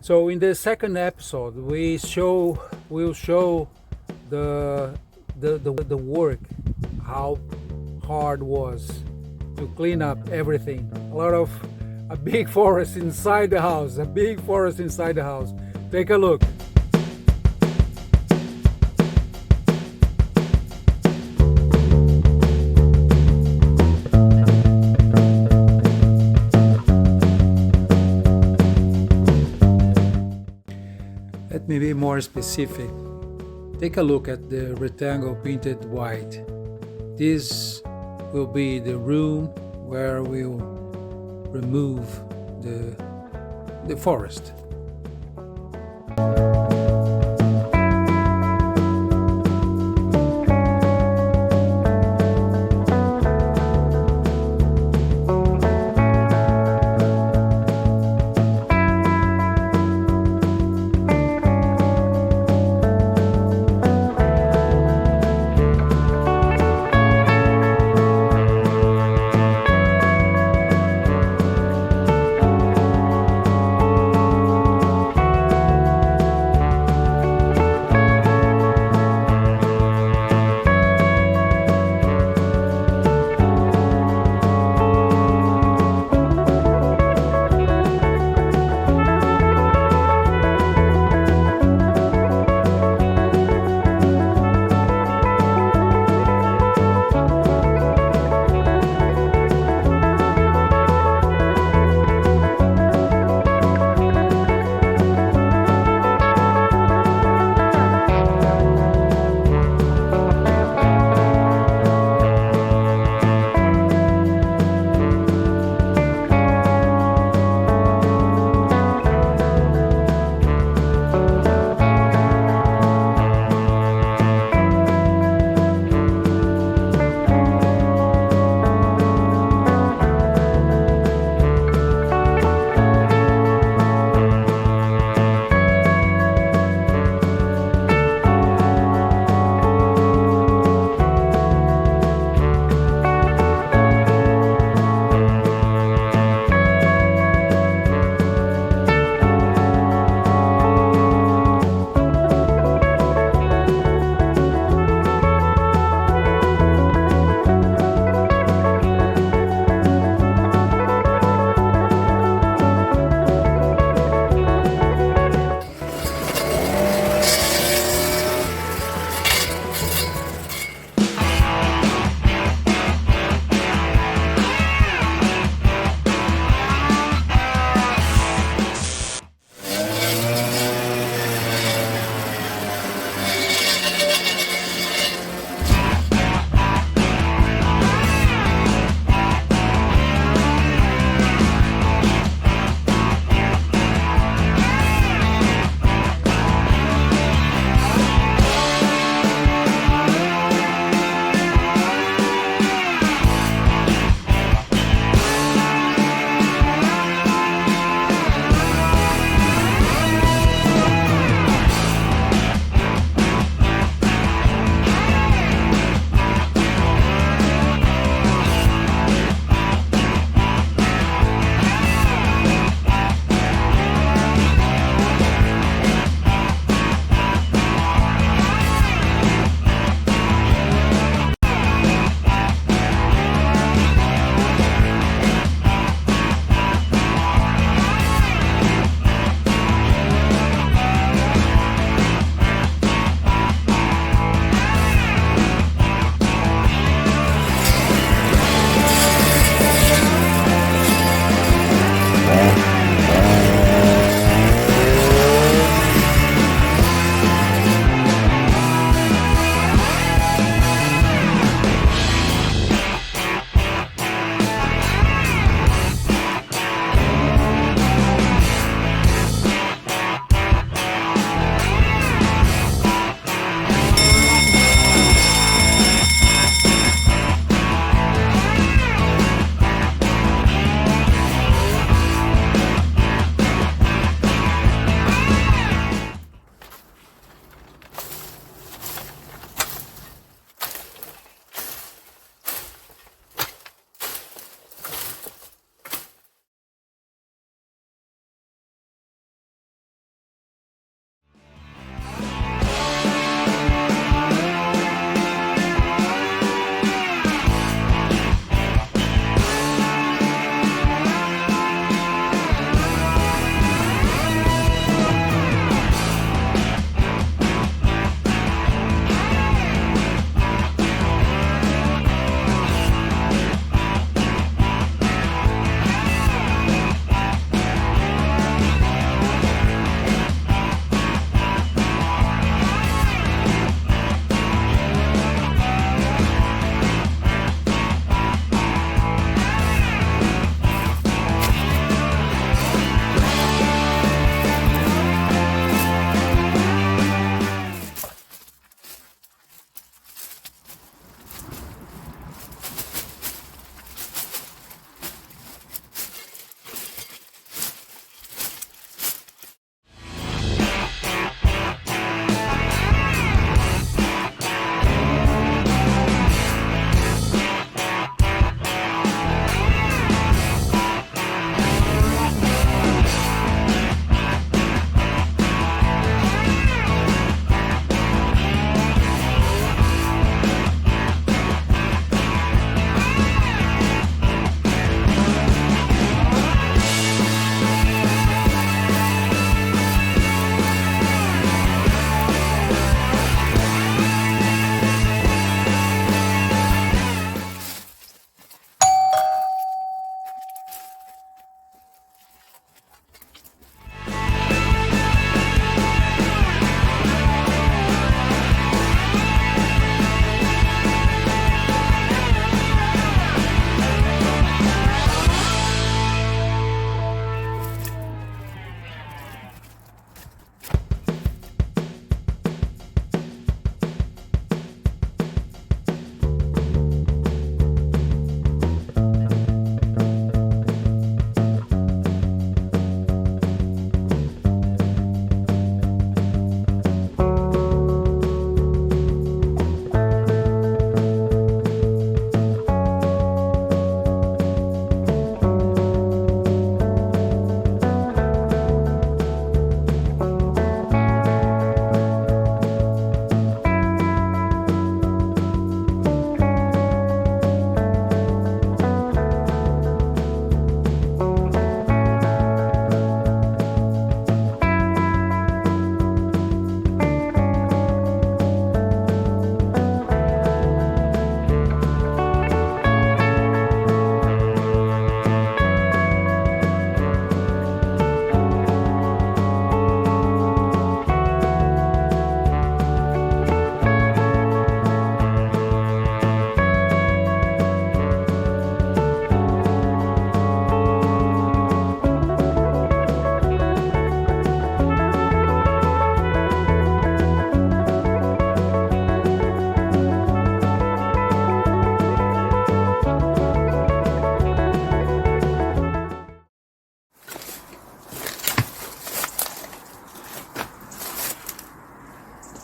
So in the second episode, we'll show the work, how hard was to clean up everything. A big forest inside the house, a big forest inside the house. Take a look. Let me be more specific. Take a look at the rectangle painted white. This will be the room where we'll remove the forest.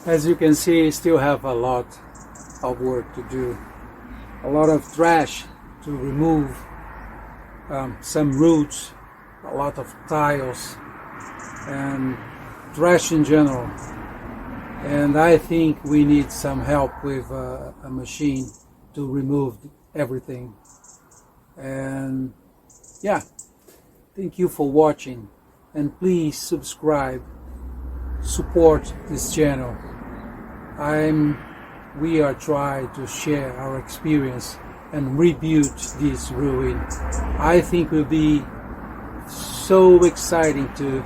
As you can see, still have a lot of work to do. A lot of trash to remove, some roots, a lot of tiles, and trash in general. And I think we need some help with a machine to remove everything. And yeah, thank you for watching, and please subscribe, support this channel. We are trying to share our experience and rebuild this ruin. I think it will be so exciting to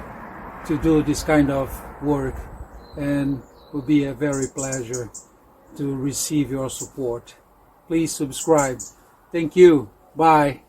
do this kind of work, and will be a very pleasure to receive your support. Please subscribe. Thank you. Bye.